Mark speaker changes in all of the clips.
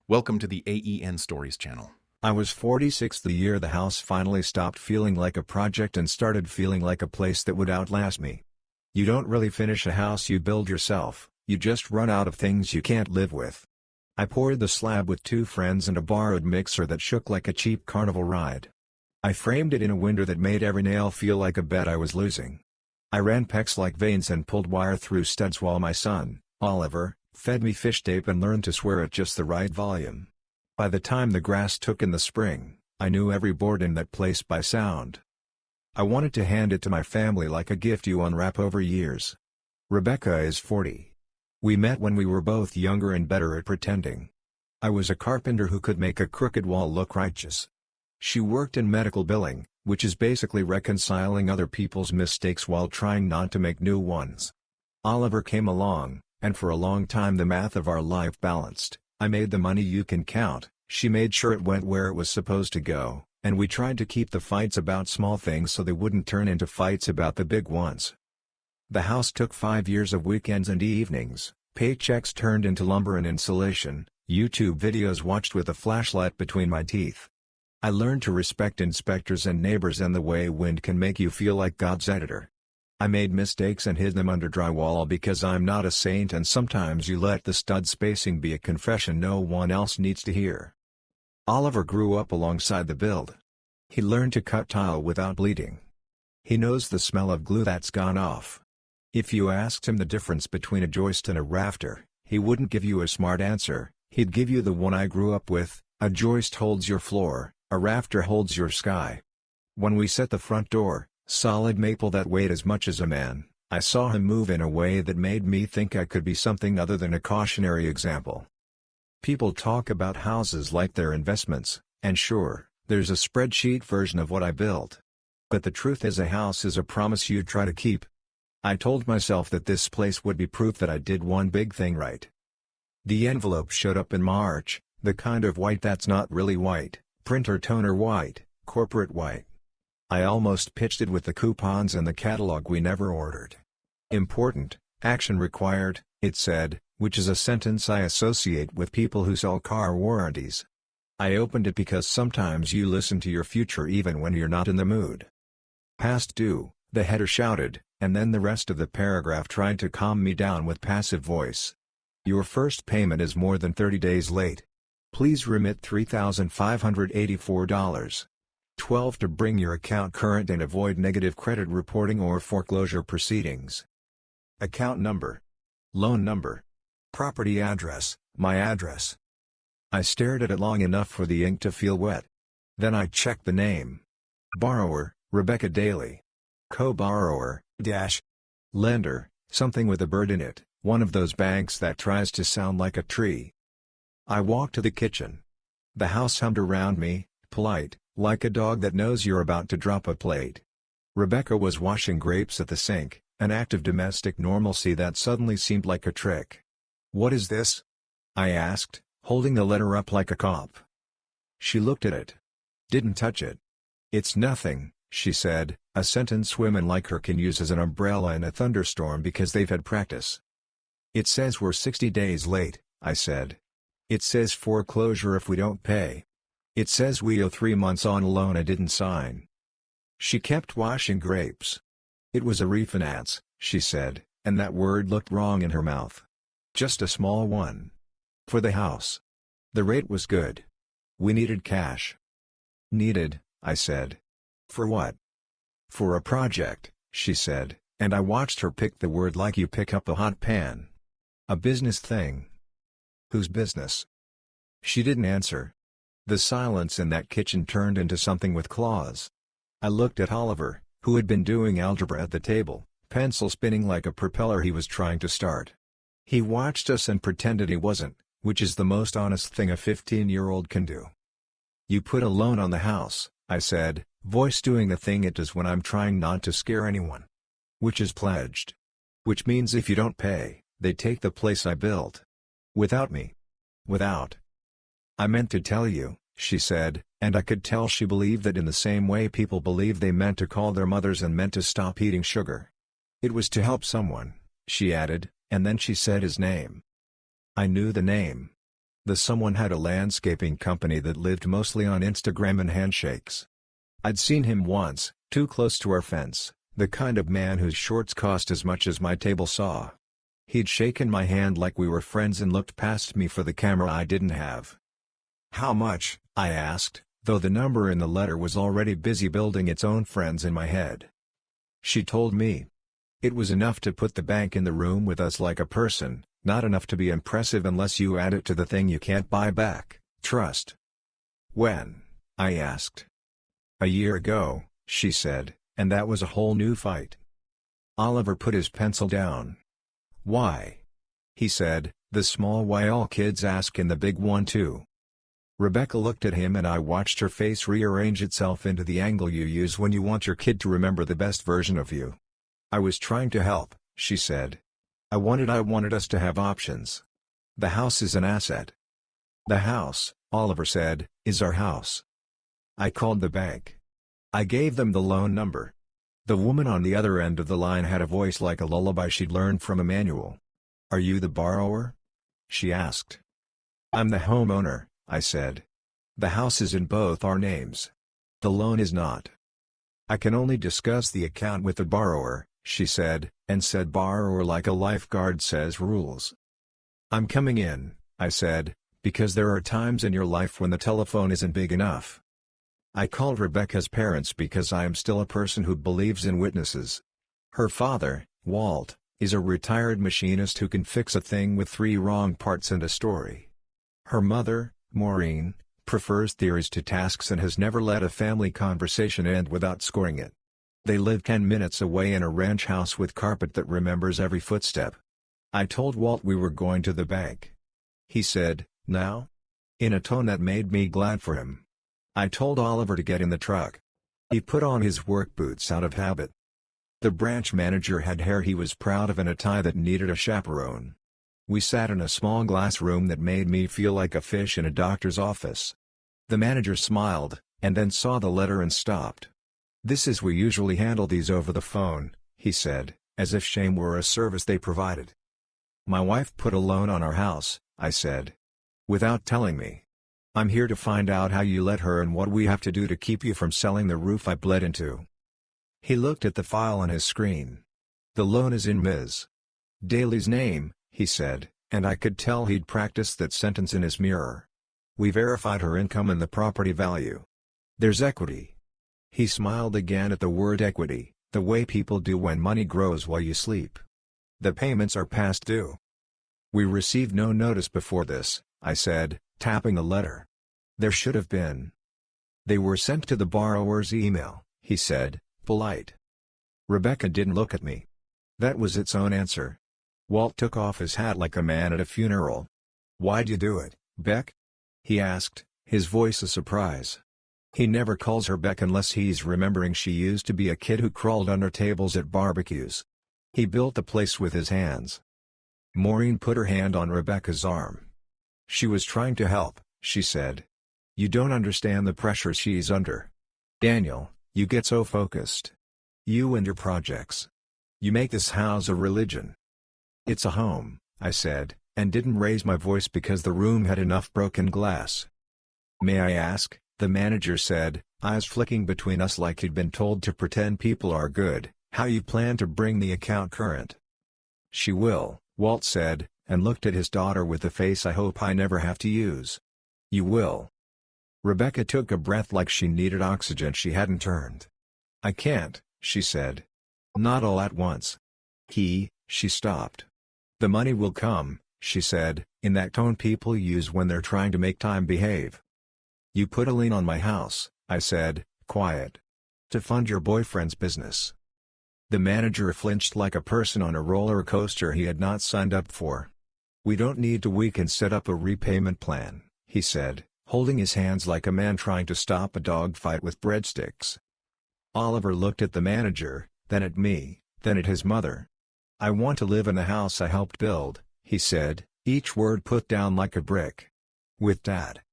Speaker 1: Welcome to the AEN Stories channel.
Speaker 2: I was 46 the year the house finally stopped feeling like a project and started feeling like a place that would outlast me. You don't really finish a house you build yourself, you just run out of things you can't live with. I poured the slab with 2 friends and a borrowed mixer that shook like a cheap carnival ride. I framed it in a window that made every nail feel like a bet I was losing. I ran pecs like veins and pulled wire through studs while my son, Oliver, fed me fish tape and learned to swear at just the right volume. By the time the grass took in the spring, I knew every board in that place by sound. I wanted to hand it to my family like a gift you unwrap over years. Rebecca is 40. We met when we were both younger and better at pretending. I was a carpenter who could make a crooked wall look righteous. She worked in medical billing, which is basically reconciling other people's mistakes while trying not to make new ones. Oliver came along, and for a long time the math of our life balanced. I made the money you can count, she made sure it went where it was supposed to go, and we tried to keep the fights about small things so they wouldn't turn into fights about the big ones. The house took 5 years of weekends and evenings, paychecks turned into lumber and insulation, YouTube videos watched with a flashlight between my teeth. I learned to respect inspectors and neighbors and the way wind can make you feel like God's editor. I made mistakes and hid them under drywall because I'm not a saint, and sometimes you let the stud spacing be a confession no one else needs to hear. Oliver grew up alongside the build. He learned to cut tile without bleeding. He knows the smell of glue that's gone off. If you asked him the difference between a joist and a rafter, he wouldn't give you a smart answer, he'd give you the one I grew up with: a joist holds your floor, a rafter holds your sky. When we set the front door, solid maple that weighed as much as a man, I saw him move in a way that made me think I could be something other than a cautionary example. People talk about houses like they're investments, and sure, there's a spreadsheet version of what I built. But the truth is, a house is a promise you try to keep. I told myself that this place would be proof that I did one big thing right. The envelope showed up in March, the kind of white that's not really white, printer toner white, corporate white. I almost pitched it with the coupons and the catalog we never ordered. Important, action required, it said, which is a sentence I associate with people who sell car warranties. I opened it because sometimes you listen to your future even when you're not in the mood. Past due, the header shouted, and then the rest of the paragraph tried to calm me down with passive voice. Your first payment is more than 30 days late. Please remit $3,584. 12 to bring your account current and avoid negative credit reporting or foreclosure proceedings. Account number. Loan number. Property address, my address. I stared at it long enough for the ink to feel wet. Then I checked the name. Borrower, Rebecca Daly. Co-borrower, lender, something with a bird in it, one of those banks that tries to sound like a tree. I walked to the kitchen. The house hummed around me, polite, like a dog that knows you're about to drop a plate. Rebecca was washing grapes at the sink, an act of domestic normalcy that suddenly seemed like a trick. "What is this?" I asked, holding the letter up like a cop. She looked at it. "Didn't touch it." "It's nothing," she said, a sentence women like her can use as an umbrella in a thunderstorm because they've had practice. "It says we're 60 days late," I said. "It says foreclosure if we don't pay. It says we owe 3 months on a loan I didn't sign." She kept washing grapes. "It was a refinance," she said, and that word looked wrong in her mouth. "Just a small one. For the house. The rate was good. We needed cash." "Needed," I said. "For what?" "For a project," she said, and I watched her pick the word like you pick up a hot pan. "A business thing." "Whose business?" She didn't answer. The silence in that kitchen turned into something with claws. I looked at Oliver, who had been doing algebra at the table, pencil spinning like a propeller he was trying to start. He watched us and pretended he wasn't, which is the most honest thing a 15-year-old can do. "You put a loan on the house," I said, voice doing the thing it does when I'm trying not to scare anyone. "Which is pledged. Which means if you don't pay, they take the place I built. Without me." "Without." "I meant to tell you," she said, and I could tell she believed that in the same way people believe they meant to call their mothers and meant to stop eating sugar. "It was to help someone," she added, and then she said his name. I knew the name. The someone had a landscaping company that lived mostly on Instagram and handshakes. I'd seen him once, too close to our fence, the kind of man whose shorts cost as much as my table saw. He'd shaken my hand like we were friends and looked past me for the camera I didn't have. "How much?" I asked, though the number in the letter was already busy building its own friends in my head. She told me. It was enough to put the bank in the room with us like a person, not enough to be impressive unless you add it to the thing you can't buy back, trust. "When?" I asked. "A year ago," she said, "and that was a whole new fight." Oliver put his pencil down. "Why?" he said, the small why all kids ask and the big one too. Rebecca looked at him and I watched her face rearrange itself into the angle you use when you want your kid to remember the best version of you. "I was trying to help," she said. I wanted us to have options. The house is an asset." "The house," Oliver said, "is our house." I called the bank. I gave them the loan number. The woman on the other end of the line had a voice like a lullaby she'd learned from a manual. "Are you the borrower?" she asked. "I'm the homeowner," I said. "The house is in both our names. The loan is not." "I can only discuss the account with the borrower," she said, and said borrower like a lifeguard says rules. "I'm coming in," I said, "because there are times in your life when the telephone isn't big enough." I called Rebecca's parents because I am still a person who believes in witnesses. Her father, Walt, is a retired machinist who can fix a thing with 3 wrong parts and a story. Her mother, Maureen, prefers theories to tasks and has never let a family conversation end without scoring it. They live 10 minutes away in a ranch house with carpet that remembers every footstep. I told Walt we were going to the bank. He said, "Now?" in a tone that made me glad for him. I told Oliver to get in the truck. He put on his work boots out of habit. The branch manager had hair he was proud of and a tie that needed a chaperone. We sat in a small glass room that made me feel like a fish in a doctor's office. The manager smiled, and then saw the letter and stopped. "This is we usually handle these over the phone," he said, as if shame were a service they provided. "My wife put a loan on our house," I said. "Without telling me. I'm here to find out how you let her and what we have to do to keep you from selling the roof I bled into." He looked at the file on his screen. "The loan is in Ms. Daly's name," he said, and I could tell he'd practiced that sentence in his mirror. "We verified her income and the property value. There's equity." He smiled again at the word equity, the way people do when money grows while you sleep. "The payments are past due." "We received no notice before this," I said, tapping the letter. "There should have been." "They were sent to the borrower's email," he said, polite. Rebecca didn't look at me. That was its own answer. Walt took off his hat like a man at a funeral. "Why'd you do it, Beck?" he asked, his voice a surprise. He never calls her Beck unless he's remembering she used to be a kid who crawled under tables at barbecues. He built the place with his hands. Maureen put her hand on Rebecca's arm. "She was trying to help," she said. "You don't understand the pressure she's under. Daniel, you get so focused. You and your projects. You make this house a religion." "It's a home," I said, and didn't raise my voice because the room had enough broken glass. "May I ask," the manager said, eyes flicking between us like he'd been told to pretend people are good, "how you plan to bring the account current?" "She will," Walt said, and looked at his daughter with the face I hope I never have to use. "You will." Rebecca took a breath like she needed oxygen she hadn't earned. "I can't," she said. "Not all at once." She stopped. "The money will come," she said, in that tone people use when they're trying to make time behave. "You put a lien on my house," I said, quiet. "To fund your boyfriend's business." The manager flinched like a person on a roller coaster he had not signed up for. "We don't need to. We can set up a repayment plan," he said, holding his hands like a man trying to stop a dog fight with breadsticks. Oliver looked at the manager, then at me, then at his mother. "I want to live in the house I helped build," he said, each word put down like a brick. "With Dad.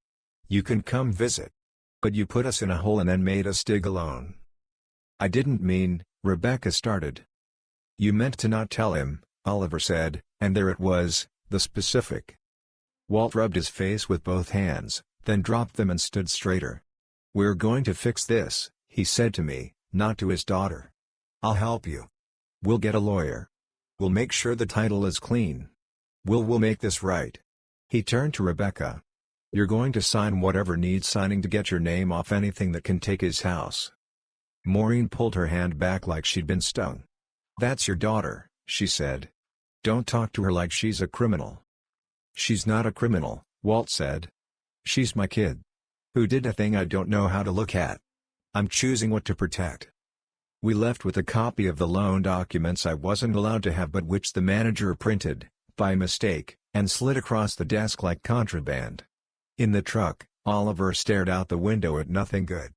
Speaker 2: You can come visit. But you put us in a hole and then made us dig alone." "I didn't mean," Rebecca started. "You meant to not tell him," Oliver said, and there it was, the specific. Walt rubbed his face with both hands, then dropped them and stood straighter. "We're going to fix this," he said to me, not to his daughter. "I'll help you. We'll get a lawyer. We'll make sure the title is clean. We'll make this right." He turned to Rebecca. "You're going to sign whatever needs signing to get your name off anything that can take his house." Maureen pulled her hand back like she'd been stung. "That's your daughter," she said. "Don't talk to her like she's a criminal." "She's not a criminal," Walt said. "She's my kid. Who did a thing I don't know how to look at. I'm choosing what to protect." We left with a copy of the loan documents I wasn't allowed to have but which the manager printed, by mistake, and slid across the desk like contraband. In the truck, Oliver stared out the window at nothing good.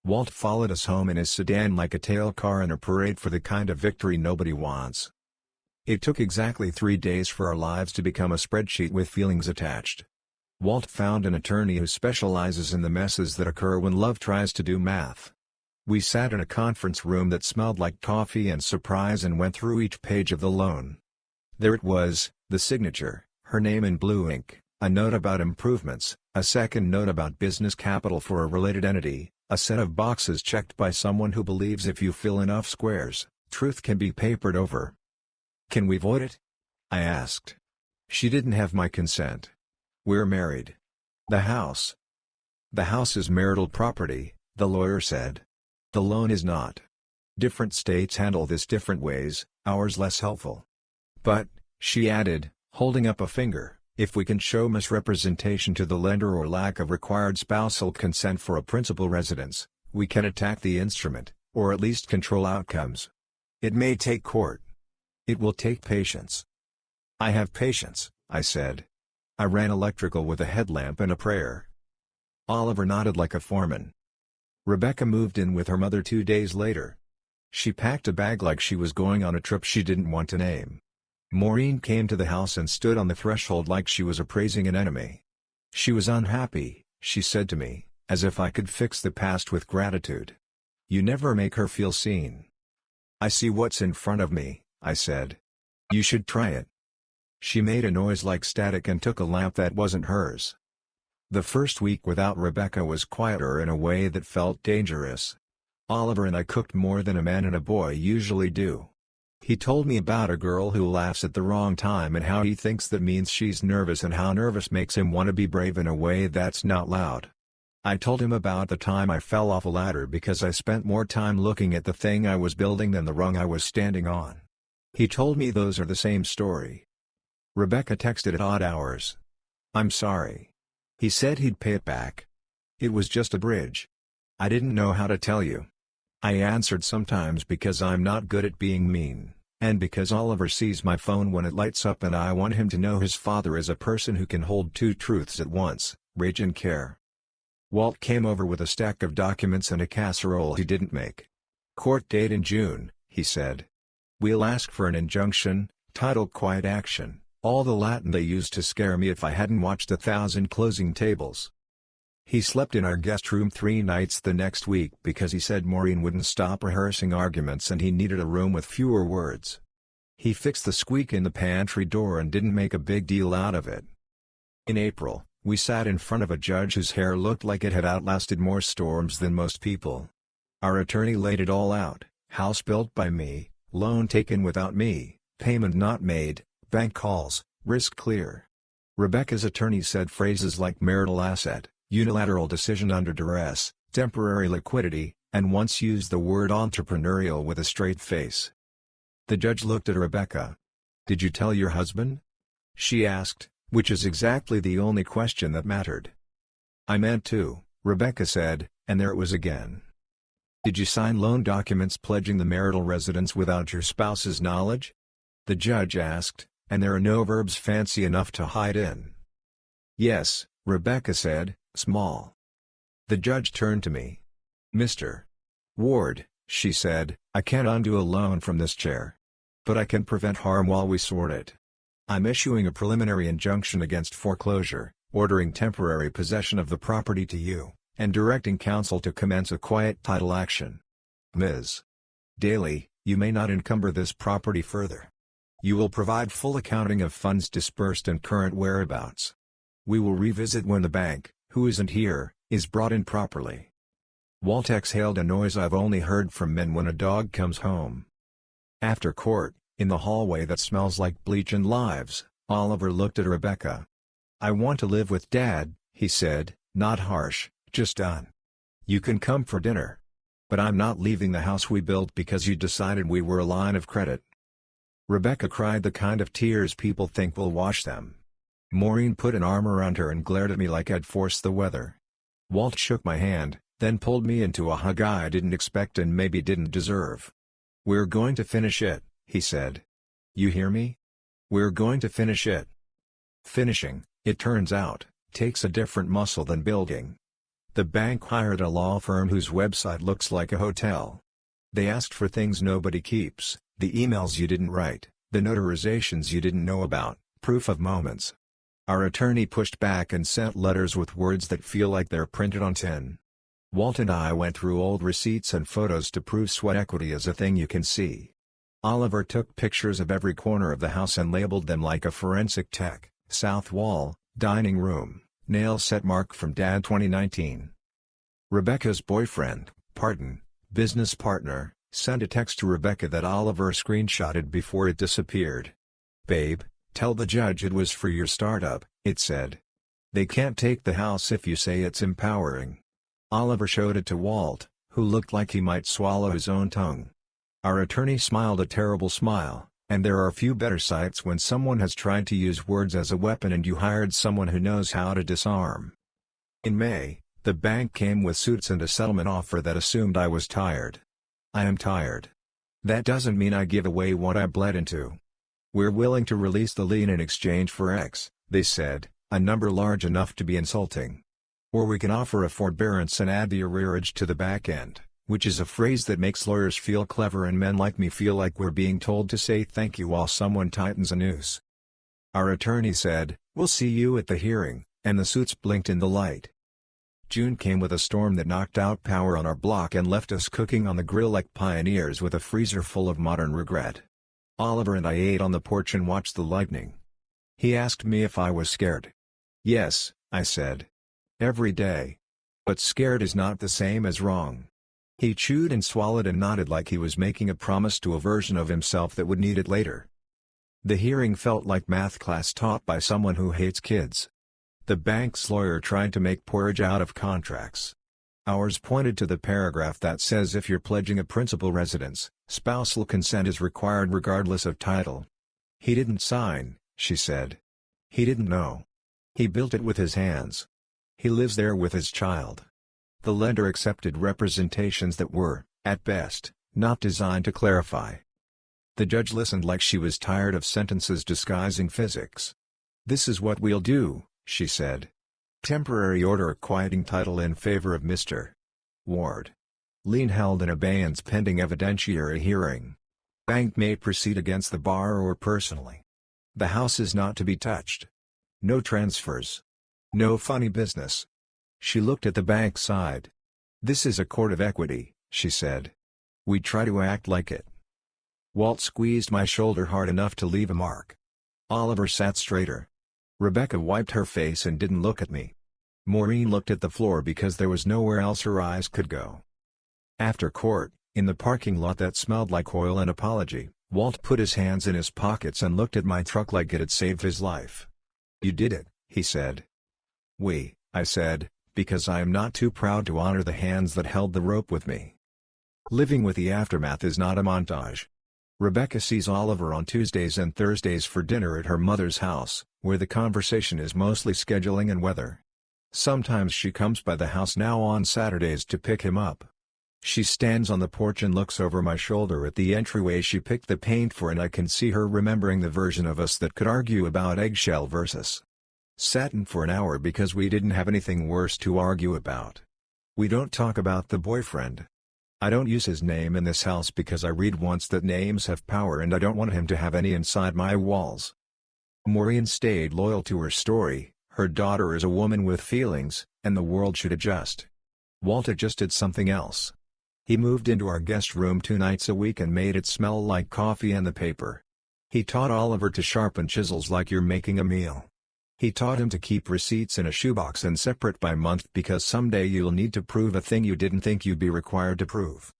Speaker 2: Walt followed us home in his sedan like a tail car in a parade for the kind of victory nobody wants. It took exactly 3 days for our lives to become a spreadsheet with feelings attached. Walt found an attorney who specializes in the messes that occur when love tries to do math. We sat in a conference room that smelled like coffee and surprise and went through each page of the loan. There it was, the signature, her name in blue ink, a note about improvements, a second note about business capital for a related entity, a set of boxes checked by someone who believes if you fill enough squares, truth can be papered over. "Can we void it?" I asked. She didn't have my consent. "We're married." The house is marital property," the lawyer said. "The loan is not. Different states handle this different ways, ours less helpful. But," she added, holding up a finger, "if we can show misrepresentation to the lender or lack of required spousal consent for a principal residence, we can attack the instrument, or at least control outcomes. It may take court. It will take patience." "I have patience," I said. I ran electrical with a headlamp and a prayer. Oliver nodded like a foreman. Rebecca moved in with her mother 2 days later. She packed a bag like she was going on a trip she didn't want to name. Maureen came to the house and stood on the threshold like she was appraising an enemy. She was unhappy, she said to me, as if I could fix the past with gratitude. "You never make her feel seen." "I see what's in front of me," I said. "You should try it." She made a noise like static and took a lamp that wasn't hers. The first week without Rebecca was quieter in a way that felt dangerous. Oliver and I cooked more than a man and a boy usually do. He told me about a girl who laughs at the wrong time and how he thinks that means she's nervous and how nervous makes him want to be brave in a way that's not loud. I told him about the time I fell off a ladder because I spent more time looking at the thing I was building than the rung I was standing on. He told me those are the same story. Rebecca texted at odd hours. "I'm sorry." He said he'd pay it back. "It was just a bridge. I didn't know how to tell you." I answered sometimes because I'm not good at being mean, and because Oliver sees my phone when it lights up and I want him to know his father is a person who can hold two truths at once, rage and care. Walt came over with a stack of documents and a casserole he didn't make. "Court date in June," he said. "We'll ask for an injunction, titled Quiet Action, all the Latin they used to scare me if I hadn't watched 1,000 closing tables." He slept in our guest room 3 nights the next week because he said Maureen wouldn't stop rehearsing arguments and he needed a room with fewer words. He fixed the squeak in the pantry door and didn't make a big deal out of it. In April, we sat in front of a judge whose hair looked like it had outlasted more storms than most people. Our attorney laid it all out: house built by me, loan taken without me, payment not made, bank calls, risk clear. Rebecca's attorney said phrases like marital asset, unilateral decision under duress, temporary liquidity, and once used the word entrepreneurial with a straight face. The judge looked at Rebecca. "Did you tell your husband?" she asked, which is exactly the only question that mattered. "I meant to," Rebecca said, and there it was again. "Did you sign loan documents pledging the marital residence without your spouse's knowledge?" the judge asked, and there are no verbs fancy enough to hide in. "Yes," Rebecca said, small. The judge turned to me. "Mr. Ward," she said, "I can't undo a loan from this chair. But I can prevent harm while we sort it. I'm issuing a preliminary injunction against foreclosure, ordering temporary possession of the property to you, and directing counsel to commence a quiet title action. Ms. Daly, you may not encumber this property further. You will provide full accounting of funds disbursed and current whereabouts. We will revisit when the bank, who isn't here, is brought in properly. Walt exhaled a noise I've only heard from men when a dog comes home. After court, in the hallway that smells like bleach and lives, Oliver looked at Rebecca. "I want to live with Dad," he said, not harsh, just done. "You can come for dinner. But I'm not leaving the house we built because you decided we were a line of credit." Rebecca cried the kind of tears people think will wash them. Maureen put an arm around her and glared at me like I'd forced the weather. Walt shook my hand, then pulled me into a hug I didn't expect and maybe didn't deserve. "We're going to finish it," he said. "You hear me? We're going to finish it." Finishing, it turns out, takes a different muscle than building. The bank hired a law firm whose website looks like a hotel. They asked for things nobody keeps, the emails you didn't write, the notarizations you didn't know about, proof of moments. Our attorney pushed back and sent letters with words that feel like they're printed on tin. Walt and I went through old receipts and photos to prove sweat equity is a thing you can see. Oliver took pictures of every corner of the house and labeled them like a forensic tech: south wall, dining room, nail set mark from Dad 2019. Rebecca's boyfriend, business partner, sent a text to Rebecca that Oliver screenshotted before it disappeared. "Babe, tell the judge it was for your startup," it said. "They can't take the house if you say it's empowering." Oliver showed it to Walt, who looked like he might swallow his own tongue. Our attorney smiled a terrible smile, and there are few better sights when someone has tried to use words as a weapon and you hired someone who knows how to disarm. In May, the bank came with suits and a settlement offer that assumed I was tired. I am tired. That doesn't mean I give away what I bled into. "We're willing to release the lien in exchange for X," they said, a number large enough to be insulting. "Or we can offer a forbearance and add the arrearage to the back end," which is a phrase that makes lawyers feel clever and men like me feel like we're being told to say thank you while someone tightens a noose. Our attorney said, "We'll see you at the hearing," and the suits blinked in the light. June came with a storm that knocked out power on our block and left us cooking on the grill like pioneers with a freezer full of modern regret. Oliver and I ate on the porch and watched the lightning. He asked me if I was scared. "Yes," I said. "Every day. But scared is not the same as wrong." He chewed and swallowed and nodded like he was making a promise to a version of himself that would need it later. The hearing felt like math class taught by someone who hates kids. The bank's lawyer tried to make porridge out of contracts. Ours pointed to the paragraph that says if you're pledging a principal residence, spousal consent is required regardless of title. "He didn't sign," she said. "He didn't know. He built it with his hands. He lives there with his child." The lender accepted representations that were, at best, not designed to clarify. The judge listened like she was tired of sentences disguising physics. "This is what we'll do," she said. "Temporary order quieting title in favor of Mr. Ward. Lien held in abeyance pending evidentiary hearing. Bank may proceed against the borrower personally. The house is not to be touched. No transfers. No funny business." She looked at the bank side. "This is a court of equity," she said. "We try to act like it." Walt squeezed my shoulder hard enough to leave a mark. Oliver sat straighter. Rebecca wiped her face and didn't look at me. Maureen looked at the floor because there was nowhere else her eyes could go. After court, in the parking lot that smelled like oil and apology, Walt put his hands in his pockets and looked at my truck like it had saved his life. "You did it," he said. "We," I said, because I am not too proud to honor the hands that held the rope with me. Living with the aftermath is not a montage. Rebecca sees Oliver on Tuesdays and Thursdays for dinner at her mother's house, where the conversation is mostly scheduling and weather. Sometimes she comes by the house now on Saturdays to pick him up. She stands on the porch and looks over my shoulder at the entryway she picked the paint for, and I can see her remembering the version of us that could argue about eggshell versus satin for an hour because we didn't have anything worse to argue about. We don't talk about the boyfriend. I don't use his name in this house because I read once that names have power and I don't want him to have any inside my walls. Maureen stayed loyal to her story. Her daughter is a woman with feelings, and the world should adjust. Walt adjusted something else. He moved into our guest room 2 nights a week and made it smell like coffee and the paper. He taught Oliver to sharpen chisels like you're making a meal. He taught him to keep receipts in a shoebox and separate by month because someday you'll need to prove a thing you didn't think you'd be required to prove.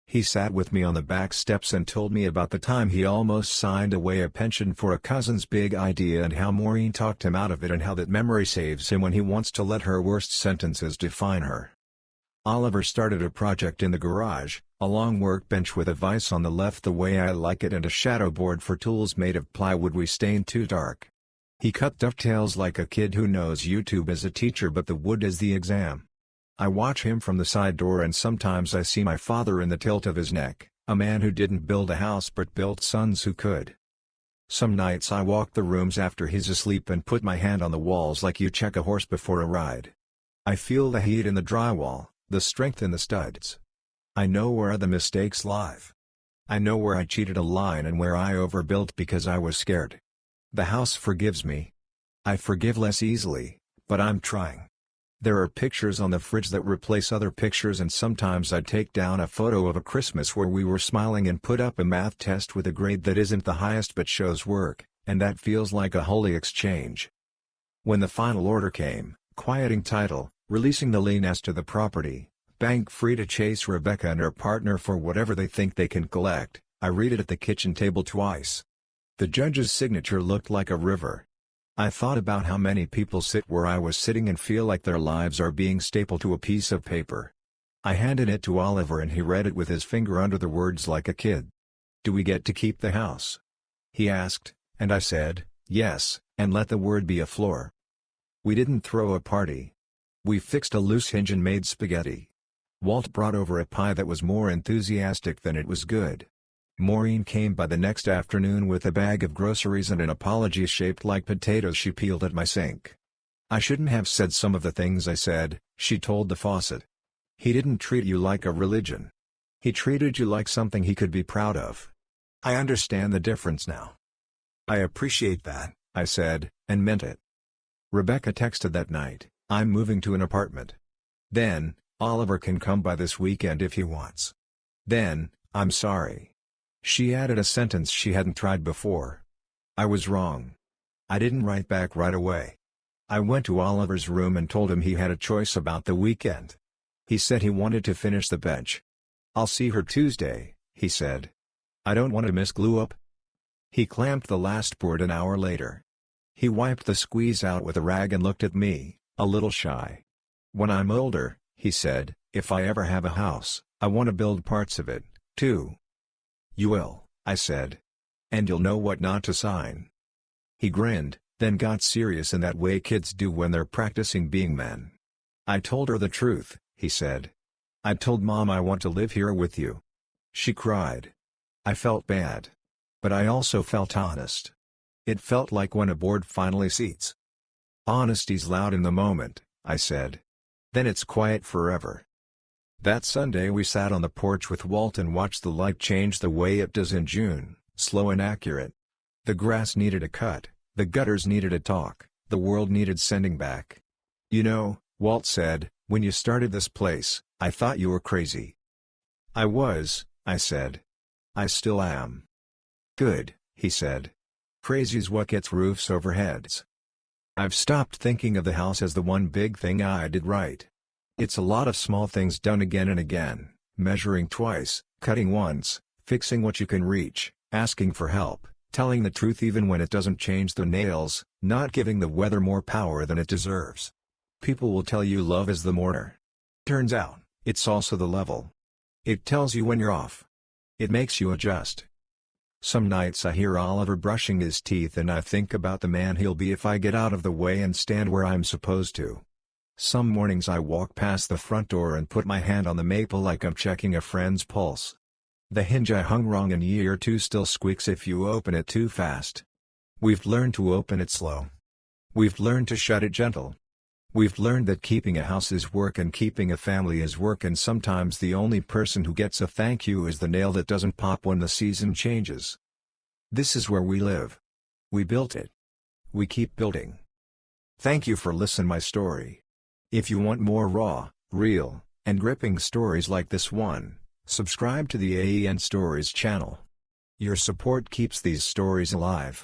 Speaker 2: He sat with me on the back steps and told me about the time he almost signed away a pension for a cousin's big idea and how Maureen talked him out of it and how that memory saves him when he wants to let her worst sentences define her. Oliver started a project in the garage, a long workbench with a vise on the left the way I like it and a shadow board for tools made of plywood we stained too dark. He cut dovetails like a kid who knows YouTube is a teacher but the wood is the exam. I watch him from the side door and sometimes I see my father in the tilt of his neck, a man who didn't build a house but built sons who could. Some nights I walk the rooms after he's asleep and put my hand on the walls like you check a horse before a ride. I feel the heat in the drywall, the strength in the studs. I know where the mistakes lie. I know where I cheated a line and where I overbuilt because I was scared. The house forgives me. I forgive less easily, but I'm trying. There are pictures on the fridge that replace other pictures and sometimes I take down a photo of a Christmas where we were smiling and put up a math test with a grade that isn't the highest but shows work, and that feels like a holy exchange. When the final order came, quieting title, releasing the lien as to the property, bank free to chase Rebecca and her partner for whatever they think they can collect, I read it at the kitchen table twice. The judge's signature looked like a river. I thought about how many people sit where I was sitting and feel like their lives are being stapled to a piece of paper. I handed it to Oliver and he read it with his finger under the words like a kid. "Do we get to keep the house?" he asked, and I said, "Yes, and let the word be a floor." We didn't throw a party. We fixed a loose hinge and made spaghetti. Walt brought over a pie that was more enthusiastic than it was good. Maureen came by the next afternoon with a bag of groceries and an apology shaped like potatoes she peeled at my sink. "I shouldn't have said some of the things I said," she told the faucet. "He didn't treat you like a religion. He treated you like something he could be proud of. I understand the difference now." "I appreciate that," I said, and meant it. Rebecca texted that night, "I'm moving to an apartment. Then, Oliver can come by this weekend if he wants. Then, I'm sorry." She added a sentence she hadn't tried before. I was wrong. I didn't write back right away. I went to Oliver's room and told him he had a choice about the weekend. He said he wanted to finish the bench. "I'll see her Tuesday," he said. "I don't want to miss glue up." He clamped the last board an hour later. He wiped the squeeze out with a rag and looked at me, a little shy. "When I'm older," he said, "if I ever have a house, I want to build parts of it, too." "You will," I said. "And you'll know what not to sign." He grinned, then got serious in that way kids do when they're practicing being men. "I told her the truth," he said. "I told Mom I want to live here with you." She cried. I felt bad. But I also felt honest. It felt like when a board finally seats. "Honesty's loud in the moment," I said. "Then it's quiet forever." That Sunday we sat on the porch with Walt and watched the light change the way it does in June, slow and accurate. The grass needed a cut, the gutters needed a talk, the world needed sending back. "You know," Walt said, "when you started this place, I thought you were crazy." "I was," I said. "I still am." "Good," he said. "Crazy's what gets roofs over heads." I've stopped thinking of the house as the one big thing I did right. It's a lot of small things done again and again, measuring twice, cutting once, fixing what you can reach, asking for help, telling the truth even when it doesn't change the nails, not giving the weather more power than it deserves. People will tell you love is the mortar. Turns out, it's also the level. It tells you when you're off. It makes you adjust. Some nights I hear Oliver brushing his teeth and I think about the man he'll be if I get out of the way and stand where I'm supposed to. Some mornings I walk past the front door and put my hand on the maple like I'm checking a friend's pulse. The hinge I hung wrong in year 2 still squeaks if you open it too fast. We've learned to open it slow. We've learned to shut it gentle. We've learned that keeping a house is work and keeping a family is work, and sometimes the only person who gets a thank you is the nail that doesn't pop when the season changes. This is where we live. We built it. We keep building. Thank you for listening my story. If you want more raw, real, and gripping stories like this one, subscribe to the AEN Stories channel. Your support keeps these stories alive.